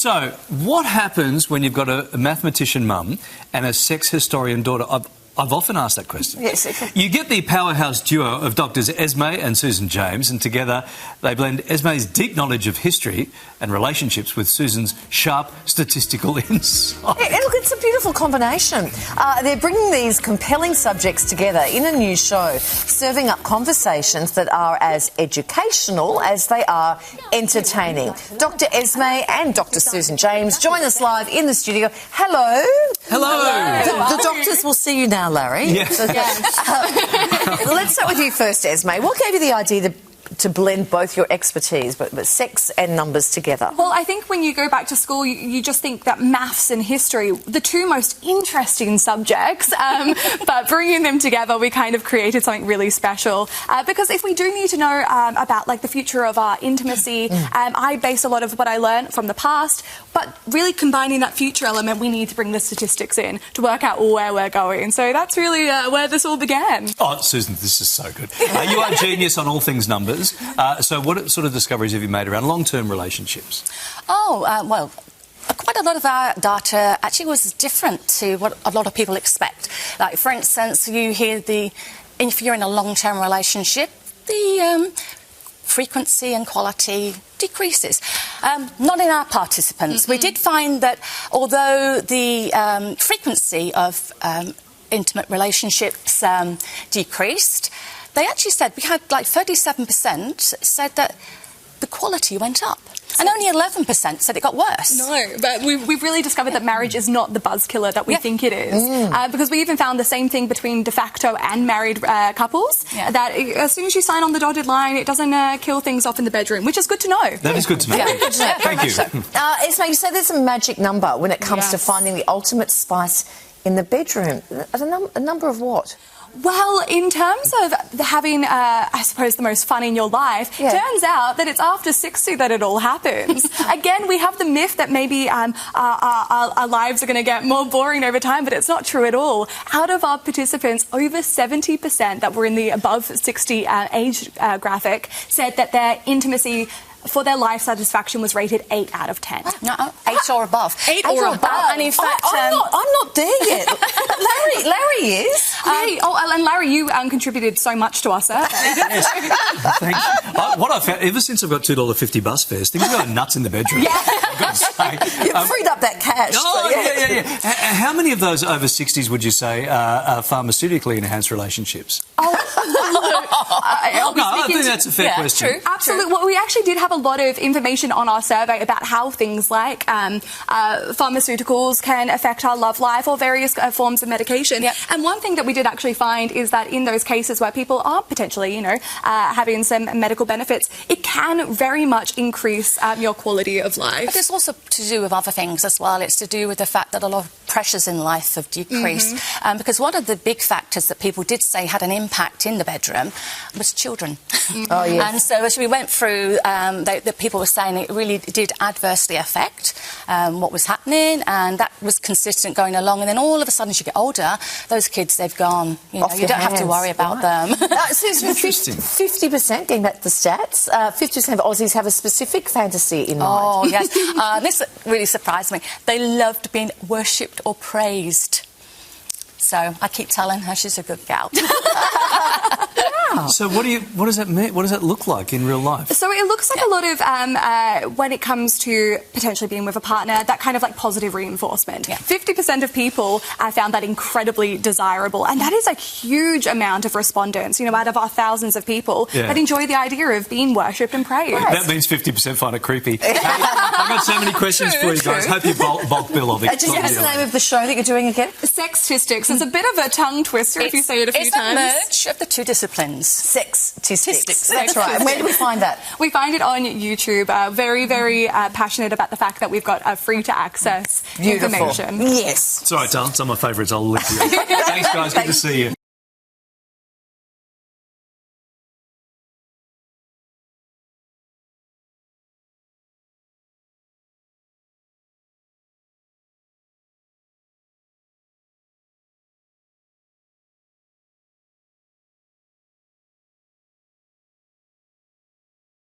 So, what happens when you've got a mathematician mum and a sex historian daughter? I've often asked that question. Yes. You get the powerhouse duo of Drs Esme and Susan James, and together they blend Esme's deep knowledge of history and relationships with Susan's sharp statistical insight. Look, it's a beautiful combination. They're bringing these compelling subjects together in a new show, serving up conversations that are as educational as they are entertaining. Dr Esme and Dr Susan James join us live in the studio. Hello. Hello. The doctors will see you now, Larry. Yes. Let's start with you first, Esme. What gave you the idea to blend both your expertise, but sex and numbers together? Well, I think when you go back to school, you just think that maths and history, the two most interesting subjects, but bringing them together, we kind of created something really special. Because if we do need to know about like the future of our intimacy, I base a lot of what I learned from the past, but really combining that future element, we need to bring the statistics in to work out where we're going. So that's really where this all began. Oh, Susan, this is so good. You are a genius on all things numbers. So what sort of discoveries have you made around long-term relationships? Well, quite a lot of our data actually was different to what a lot of people expect. Like, for instance, you hear if you're in a long-term relationship, the frequency and quality decreases. Not in our participants. We did find that although the frequency of intimate relationships decreased, they actually said, we had like 37% said that the quality went up. And only 11% said it got worse. No, but we've really discovered that marriage is not the buzz killer that we think it is. Because we even found the same thing between de facto and married couples, that as soon as you sign on the dotted line, it doesn't kill things off in the bedroom, which is good to know. That is good to know. Thank you. Esme, you say there's a magic number when it comes to finding the ultimate spice in the bedroom. A number of what? Well, in terms of having, I suppose, the most fun in your life, turns out that it's after 60 that it all happens. Again, we have the myth that maybe our lives are going to get more boring over time, but it's not true at all. Out of our participants, over 70% that were in the above 60 age graphic said that their intimacy for their life satisfaction was rated 8 out of 10. No, 8 or above. 8 or above. And in fact, I'm not there yet. But Larry is. And Larry, you contributed so much to our survey. Yes. Thank you. What I've found, ever since I've got $2.50 bus fares, things are going nuts in the bedroom. I've got to say. You've freed up that cash. Yeah. How many of those over 60s would you say are pharmaceutically enhanced relationships? I think that's a fair question. True. Absolutely. Well, we actually did have a lot of information on our survey about how things like pharmaceuticals can affect our love life or various forms of medication. And one thing that we did actually find is that in those cases where people are potentially, having some medical benefits, it can very much increase your quality of life. But it's also to do with other things as well. It's to do with the fact that a lot of pressures in life have decreased. Because one of the big factors that people did say had an impact in the bedroom was children. Oh, yes. And so as we went through, the people were saying it really did adversely affect what was happening, and that was consistent going along. And then all of a sudden, as you get older, those kids, they've gone, you don't have to worry about them. Susan, 50%, getting back to the stats, 50% of Aussies have a specific fantasy in mind. Oh, yes. This really surprised me. They loved being worshipped or praised. So I keep telling her she's a good gal. So what does that mean? What does that look like in real life? So it looks like a lot of, when it comes to potentially being with a partner, that kind of like positive reinforcement. 50% of people found that incredibly desirable, and that is a huge amount of respondents, out of our thousands of people that enjoy the idea of being worshipped and praised. That means 50% find it creepy. I've got so many questions for you guys. Hope you bulk bill of it. Just give us the name of the show that you're doing again. Sextistics. It's a bit of a tongue twister if you say it a few times. It's a merge of the two disciplins. Sextistics. That's right. And where do we find that? We find it on YouTube. Very, very passionate about the fact that we've got free-to-access information. Yes. Sorry, darling. Some of my favourites. I'll leave you. Thanks, guys. Good to see you.